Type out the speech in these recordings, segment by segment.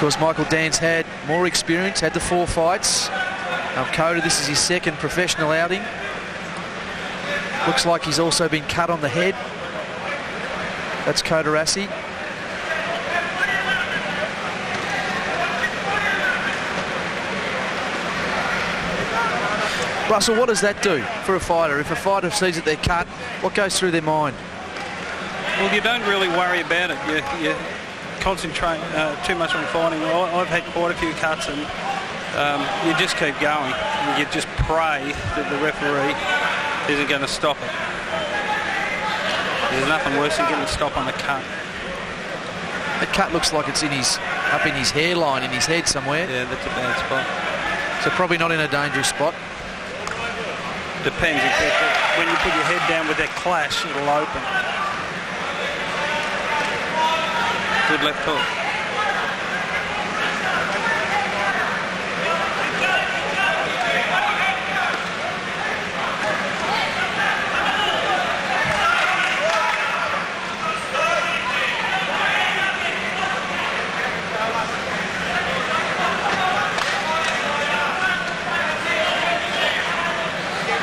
course, Michael Dan's had more experience, had the 4 fights. Khoder, this is his second professional outing. Looks like he's also been cut on the head. That's Khoder Assi. Russell, what does that do for a fighter? If a fighter sees that they're cut, what goes through their mind? Well, you don't really worry about it. You concentrate too much on fighting. I've had quite a few cuts, and you just keep going. You just pray that the referee isn't going to stop it. There's nothing worse than getting a stop on a cut. That cut looks like it's up in his hairline, in his head somewhere. Yeah, that's a bad spot. So probably not in a dangerous spot. Depends. When you put your head down with that clash, it'll open. Good left hook.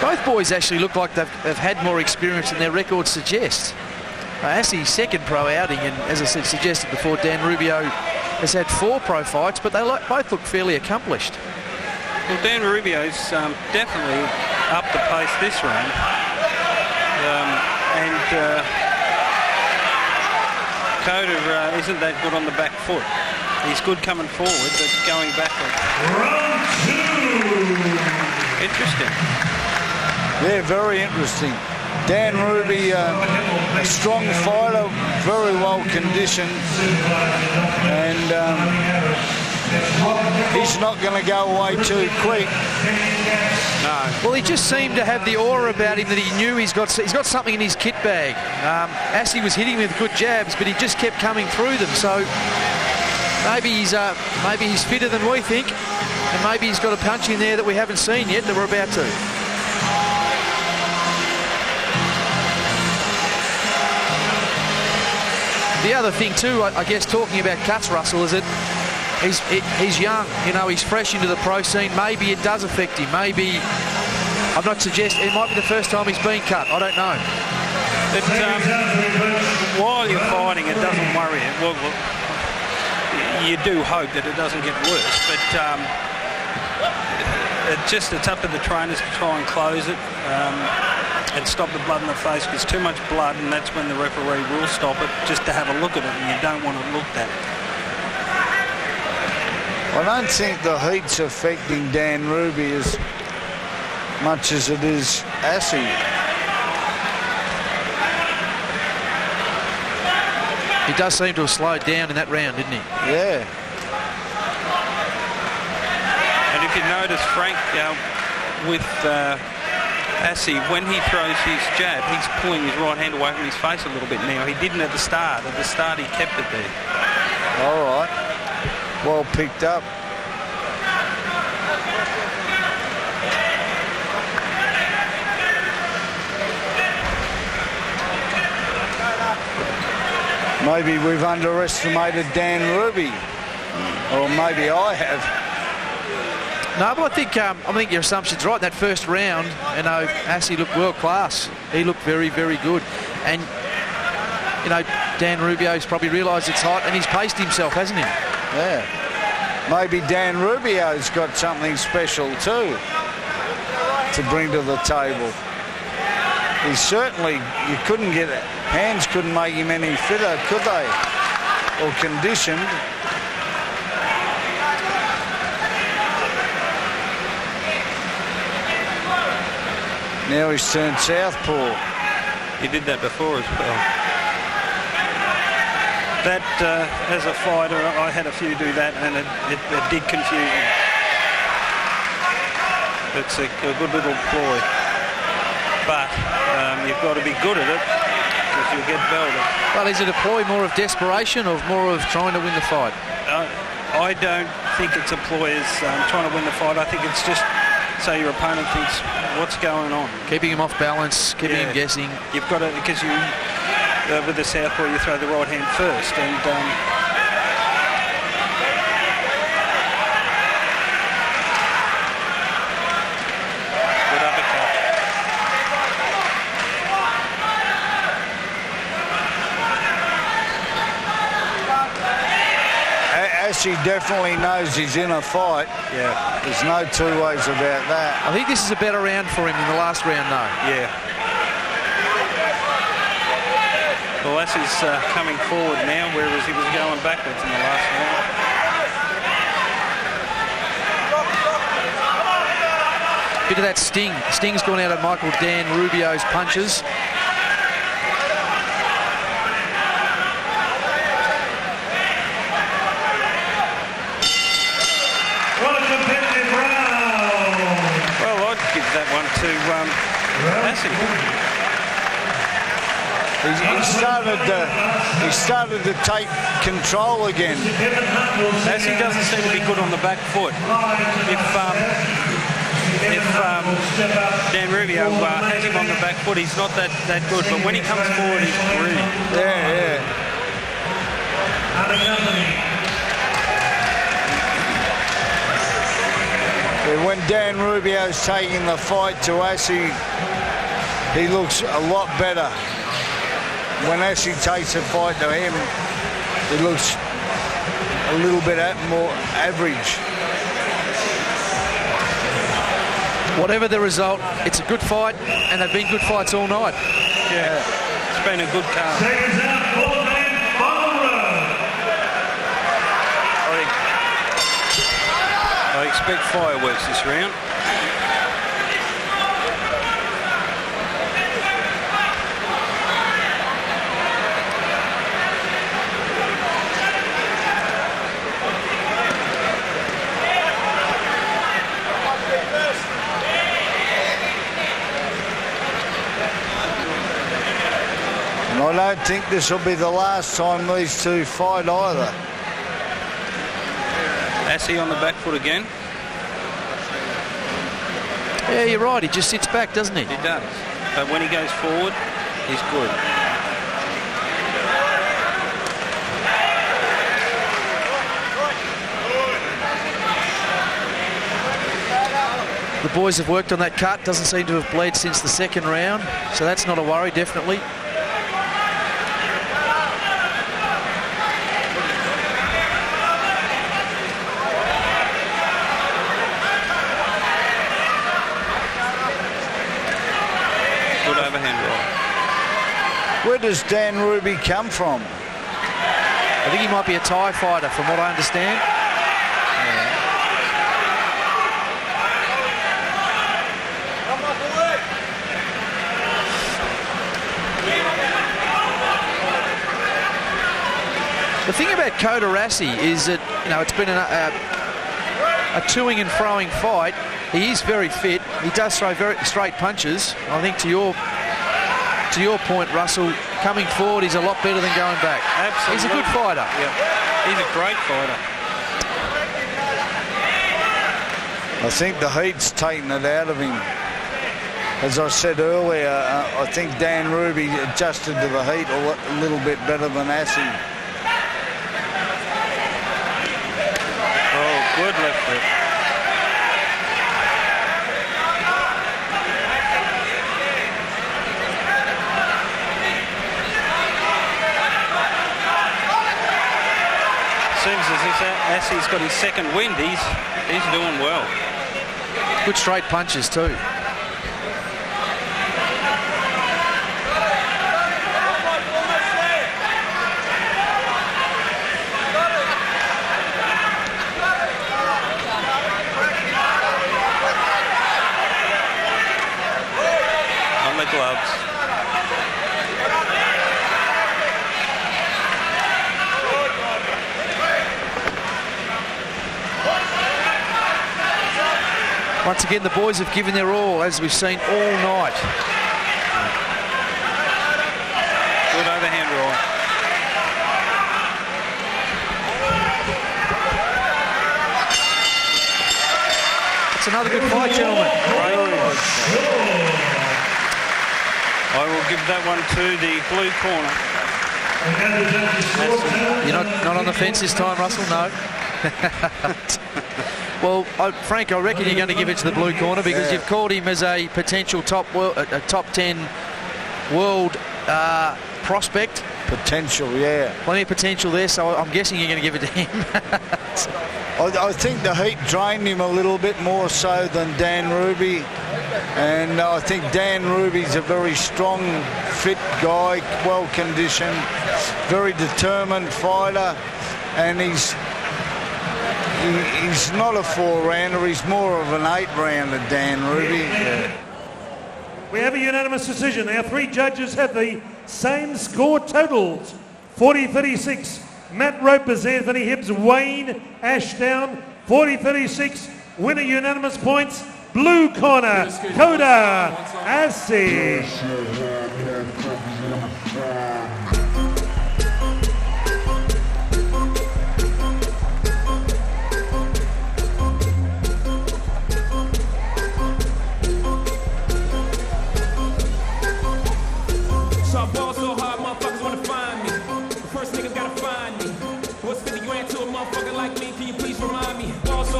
Both boys actually look like they've had more experience than their records suggest. Assi's second pro outing, and as I said, suggested before, Dan Rubio has had 4 pro fights, but they both look fairly accomplished. Well, Dan Rubio's definitely up the pace this round. Khoder isn't that good on the back foot. He's good coming forward, but going backward. Interesting. Yeah, very interesting. Dan Ruby, a strong fighter, very well conditioned, and he's not going to go away too quick. No. Well, he just seemed to have the aura about him that he knew he's got something in his kit bag. Assi was hitting with good jabs, but he just kept coming through them. So maybe he's fitter than we think, and maybe he's got a punch in there that we haven't seen yet that we're about to. The other thing too, I guess, talking about cuts, Russell, is that he's young. You know, he's fresh into the pro scene. Maybe it does affect him. Maybe, I'm not suggesting, it might be the first time he's been cut. I don't know. But while you're fighting, it doesn't worry you. Well, you do hope that it doesn't get worse, but it's up to the trainers to try and close it. And stop the blood in the face. There's too much blood, and that's when the referee will stop it, just to have a look at it, and you don't want it looked at. I don't think the heat's affecting Dan Ruby as much as it is Assi. He does seem to have slowed down in that round, didn't he? Yeah. And if you notice, Frank, with Assi, when he throws his jab, he's pulling his right hand away from his face a little bit now. He didn't at the start. At the start, he kept it there. All right. Well picked up. Maybe we've underestimated Dan Ruby. Or maybe I have. No, but I think your assumption's right. That first round, you know, Assi looked world class. He looked very, very good. And, you know, Dan Rubio's probably realised it's hot, and he's paced himself, hasn't he? Yeah. Maybe Dan Rubio's got something special too to bring to the table. He certainly, you couldn't get it. Hands couldn't make him any fitter, could they? Or conditioned. Now he's turned southpaw. He did that before as well. That, as a fighter, I had a few do that, and it did confuse me. It's a good little ploy. But you've got to be good at it, because you'll get belted. Well, is it a ploy more of desperation or more of trying to win the fight? I don't think it's a ploy as trying to win the fight. I think it's just so your opponent thinks, what's going on? Keeping him off balance, keeping him guessing. You've got to, because you, with the southpaw, you throw the right hand first, and Assi definitely knows he's in a fight. Yeah. There's no two ways about that. I think this is a better round for him than the last round, though. Yeah. Well, Assi's coming forward now, whereas he was going backwards in the last round. Bit of that sting. Sting's gone out of Michael Dan Rubio's punches. Well, I'd give that one to Assi. He started to take control again. Assi doesn't seem to be good on the back foot. If Dan Rubio has him on the back foot, he's not that good. But when he comes forward, he's brilliant. Yeah. When Dan Rubio's taking the fight to Assi, he looks a lot better. When Assi takes a fight to him, he looks a little bit more average. Whatever the result, it's a good fight, and they've been good fights all night. Yeah, it's been a good card. I expect fireworks this round. I don't think this will be the last time these two fight either. Assi on the back foot again. Yeah, you're right. He just sits back, doesn't he? He does. But when he goes forward, he's good. The boys have worked on that cut. Doesn't seem to have bled since the second round. So that's not a worry, definitely. Where does Dan Ruby come from? I think he might be a Thai fighter, from what I understand. The thing about Khoder Assi is that, it's been a toing and froing fight. He is very fit. He does throw very straight punches. I think to your point, Russell, coming forward, he's a lot better than going back. Absolutely. He's a good fighter. Yeah. He's a great fighter. I think the heat's taken it out of him. As I said earlier, I think Dan Ruby adjusted to the heat a little bit better than Assi. Oh, good left foot. Seems as if Assi's got his second wind. He's doing well. Good straight punches too. On the gloves. Once again, the boys have given their all, as we've seen all night. Good overhand roll. It's another good fight, gentlemen. I will give that one to the blue corner. You're not on the fence this time, Russell? No. Well, Frank, I reckon you're going to give it to the blue corner because you've called him as a potential top 10 world prospect. Potential, yeah. Plenty of potential there, so I'm guessing you're going to give it to him. I think the heat drained him a little bit more so than Dan Ruby. And I think Dan Ruby's a very strong, fit guy, well-conditioned, very determined fighter. And he's not a 4-rounder, he's more of an 8-rounder, Dan Ruby. Yeah. We have a unanimous decision. Our 3 judges have the same score totals. 40-36, Matt Ropers, Anthony Hibbs, Wayne Ashdown. 40-36, winner unanimous points. Blue corner, Khoder Assi.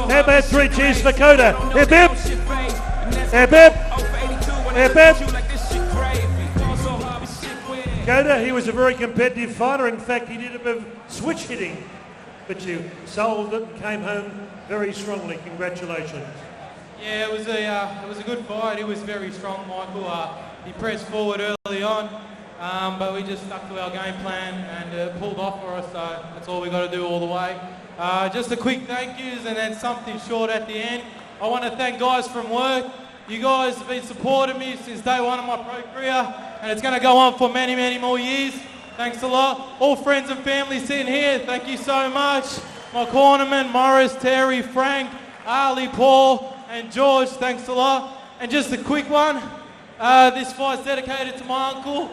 How about 3 cheers for Khoder? Hip hip! Hip hip! Hip hip! Khoder, he was a very competitive fighter. In fact, he did a bit of switch hitting, but you sold it and came home very strongly. Congratulations. Yeah, it was a good fight. He was very strong, Michael. He pressed forward early on, but we just stuck to our game plan and it pulled off for us. So that's all we got to do all the way. Just a quick thank yous and then something short at the end. I want to thank guys from work. You guys have been supporting me since day one of my pro career, and it's going to go on for many, many more years. Thanks a lot. All friends and family sitting here, thank you so much. My cornermen, Morris, Terry, Frank, Ali, Paul, and George, thanks a lot. And just a quick one. This fight's dedicated to my uncle.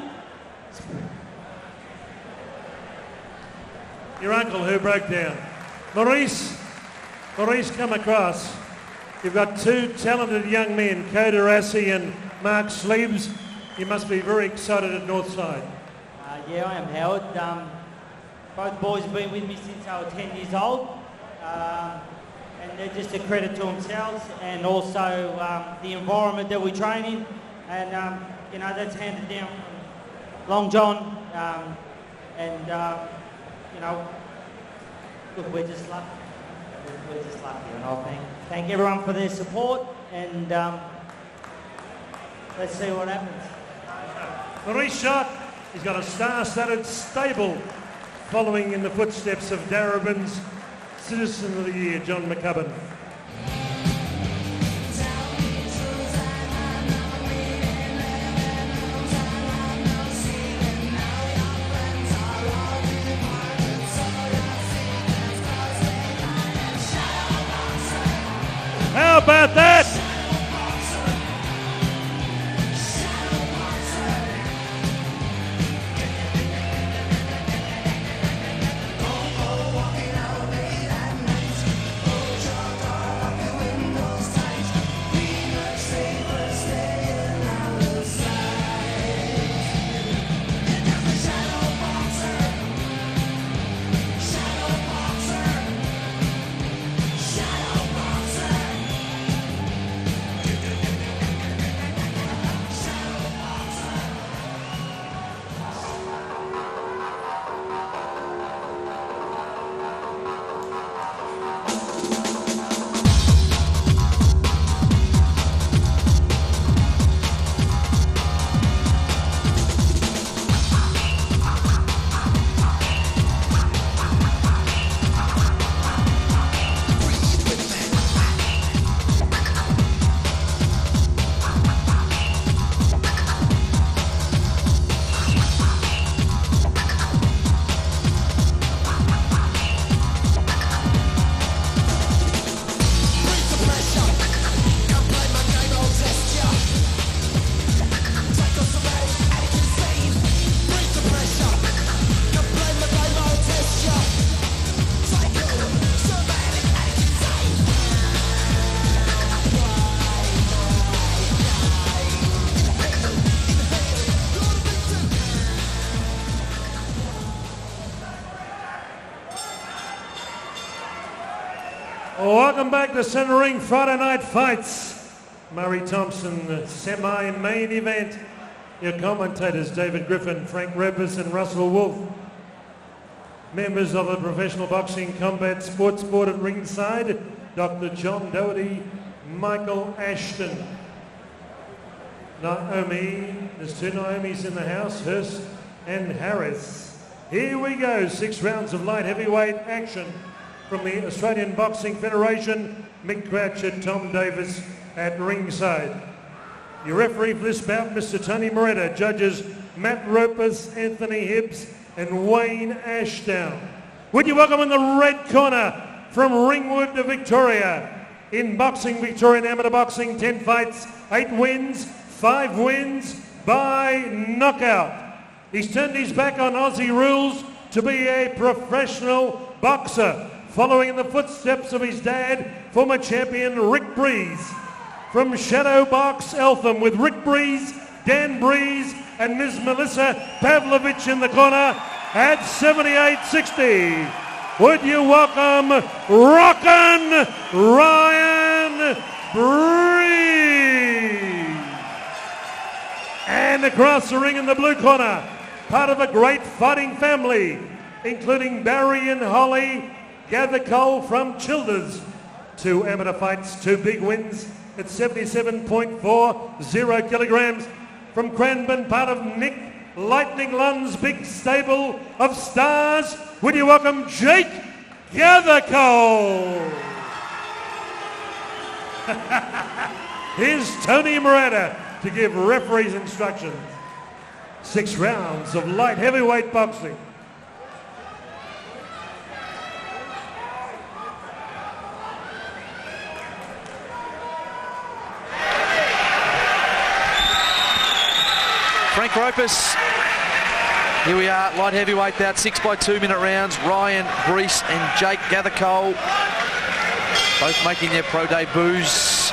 Your uncle who broke down. Maurice, come across. You've got 2 talented young men, Khoder Assi and Mark Sleeves. You must be very excited at Northside. Yeah, I am, Howard. Both boys have been with me since I was 10 years old. And they're just a credit to themselves and also the environment that we train in. And, that's handed down from Long John. Look, we're just lucky. We're just lucky, and I'll thank everyone for their support, and let's see what happens. Maurice shot. He's got a star-studded stable following in the footsteps of Darabin's Citizen of the Year, John McCubbin. How about that? Welcome back to Centre Ring Friday Night Fights. Murray Thompson, the semi-main event. Your commentators, David Griffin, Frank Rebus and Russell Wolf. Members of the Professional Boxing Combat Sports Board at ringside, Dr. John Doherty, Michael Ashton. Naomi, there's two Naomis in the house, Hurst and Harris. Here we go, 6 rounds of light heavyweight action from the Australian Boxing Federation. Mick Croucher, Tom Davis at ringside. Your referee for this bout, Mr. Tony Moretta. Judges Matt Ropers, Anthony Hibbs and Wayne Ashdown. Would you welcome in the red corner from Ringwood, Victoria. In boxing, Victorian amateur boxing, 10 fights, 8 wins, 5 wins by knockout. He's turned his back on Aussie rules to be a professional boxer, following in the footsteps of his dad, former champion Rick Breese. From Shadow Box, Eltham, with Rick Breese, Dan Breese and Ms. Melissa Pavlovich in the corner at 78.60. Would you welcome Rockin' Ryan Breese? And across the ring in the blue corner, part of a great fighting family, including Barry and Holly Gathercole from Childers. 2 amateur fights, 2 big wins at 77.40 kilograms. From Cranbourne, part of Nick Lightning Lund's big stable of stars. Would you welcome Jake Gathercole? Here's Tony Moretta to give referees instructions. 6 rounds of light heavyweight boxing. Frank Ropus. Here we are, light heavyweight bout, 6 by 2 minute rounds. Ryan Breese and Jake Gathercole both making their pro debuts.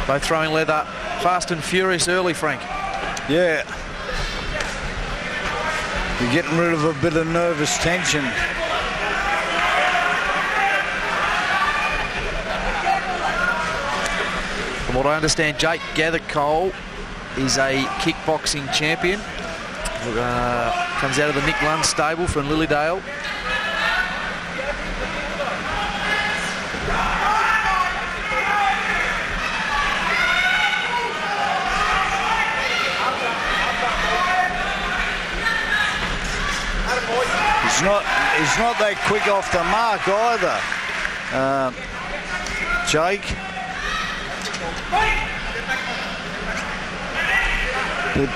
Both throwing leather, fast and furious early, Frank. Yeah. You're getting rid of a bit of nervous tension. From what I understand, Jake Gathercole is a kickboxing champion. Comes out of the Nick Lund stable from Lilydale. He's not that quick off the mark either, Jake. But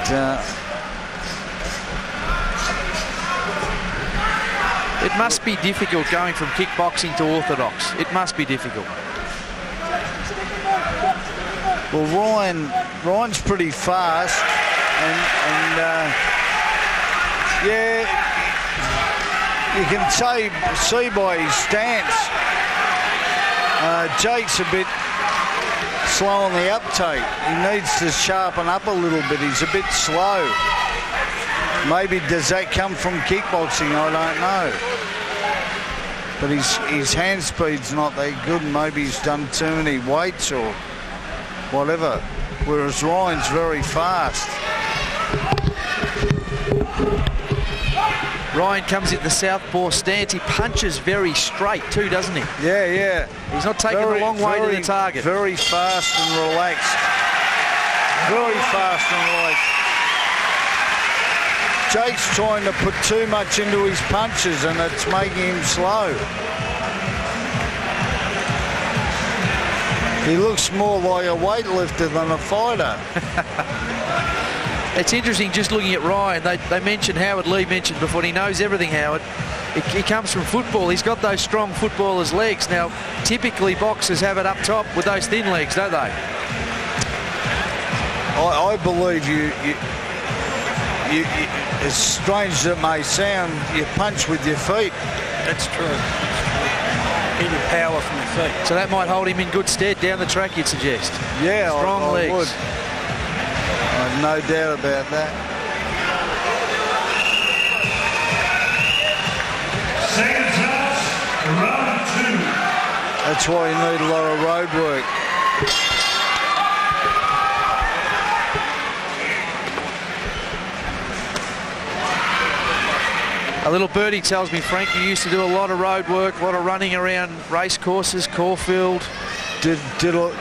it must be difficult going from kickboxing to orthodox. It must be difficult. Well, Ryan's pretty fast, and yeah. You can see by his stance, Jake's a bit slow on the uptake. He needs to sharpen up a little bit. He's a bit slow. Maybe does that come from kickboxing? I don't know. But his hand speed's not that good. Maybe he's done too many weights or whatever. Whereas Ryan's very fast. Ryan comes in the southpaw stance. He punches very straight too, doesn't he? Yeah, yeah. He's not taking a long way to the target. Very fast and relaxed. Very fast and relaxed. Jake's trying to put too much into his punches and it's making him slow. He looks more like a weightlifter than a fighter. It's interesting just looking at Ryan. They mentioned, Howard Lee mentioned before, he knows everything, Howard. He comes from football. He's got those strong footballers' legs. Now, typically boxers have it up top with those thin legs, don't they? I believe you, as strange as it may sound, you punch with your feet. That's true. Get your power from your feet. So that might hold him in good stead down the track, you'd suggest. Yeah, strong I legs. would. I've no doubt about that. Seconds out, round 2. That's why you need a lot of road work. A little birdie tells me, Frank, you used to do a lot of road work, a lot of running around race courses, Caulfield. Did a lot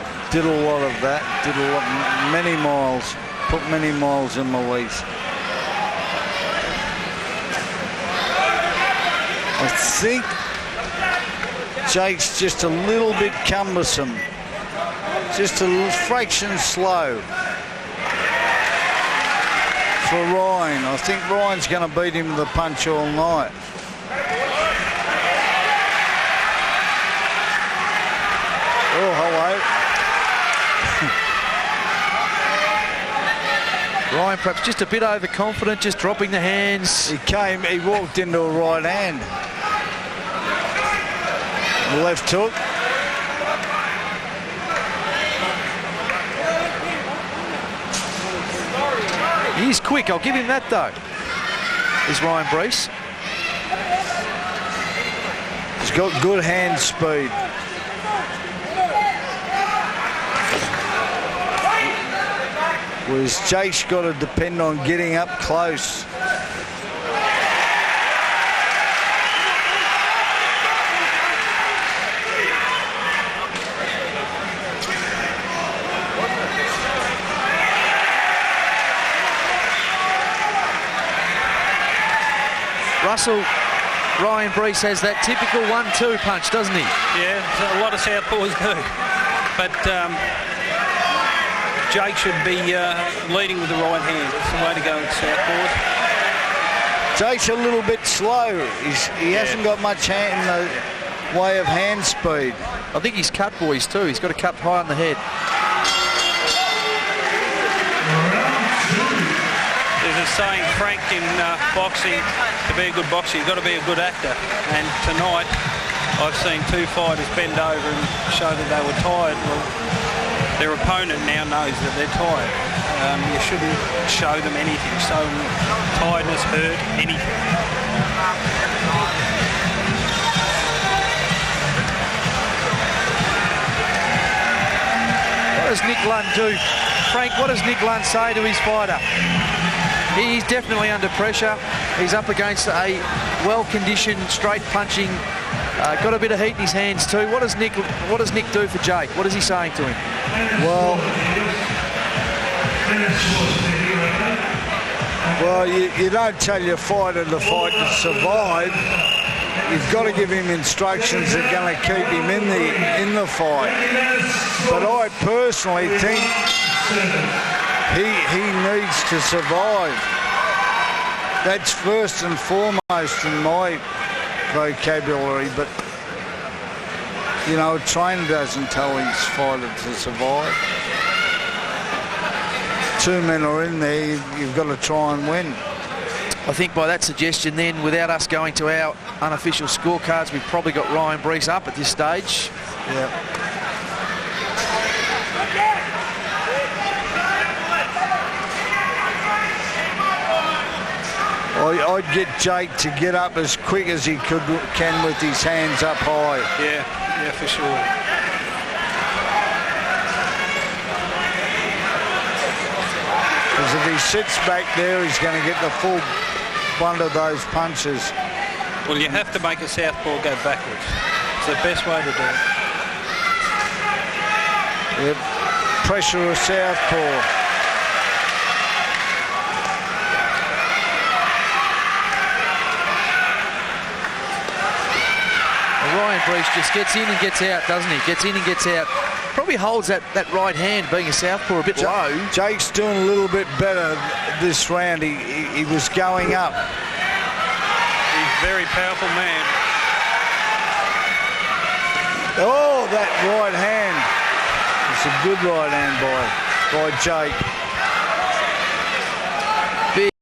of that. Did a lot, many miles. Put many miles in my lease. I think Jake's just a little bit cumbersome. Just a fraction slow for Ryan. I think Ryan's going to beat him to the punch all night. Oh, hello. Ryan perhaps just a bit overconfident, just dropping the hands. He walked into a right hand. Left hook. He's quick, I'll give him that though. Is Ryan Breese. He's got good hand speed. Whereas Jake's got to depend on getting up close. Russell, Ryan Breese has that typical 1-2 punch, doesn't he? Yeah, a lot of southpaws do. But Jake should be leading with the right hand. It's the way to go with southpaws. Jake's a little bit slow. He hasn't got much in the way of hand speed. I think he's cut boys too. He's got to cut high on the head. There's a saying, Frank, in boxing, to be a good boxer, you've got to be a good actor. And tonight, I've seen two fighters bend over and show that they were tired. Well, their opponent now knows that they're tired. You shouldn't show them anything. Show them tiredness, hurt, anything. What does Nick Lunn do? Frank, what does Nick Lunn say to his fighter? He's definitely under pressure. He's up against a well-conditioned, straight-punching, got a bit of heat in his hands too. What does Nick do for Jake? What is he saying to him? Well, you don't tell your fighter to fight to survive. You've got to give him instructions that are going to keep him in the fight. But I personally think he needs to survive. That's first and foremost in my vocabulary. But you know, a trainer doesn't tell his fighter to survive. Two men are in there. You've got to try and win. I think by that suggestion then, without us going to our unofficial scorecards, we've probably got Ryan Breese up at this stage. Yeah. I'd get Jake to get up as quick as he can with his hands up high. Yeah, for sure. Because if he sits back there, he's going to get the full brunt of those punches. Well, you have to make a southpaw go backwards. It's the best way to do it. Yep. Pressure of southpaw. Ryan Breese just gets in and gets out, doesn't he? Gets in and gets out. Probably holds that right hand, being a southpaw, a bit low. Jake's doing a little bit better this round. He was going up. He's a very powerful man. Oh, that right hand. It's a good right hand by Jake.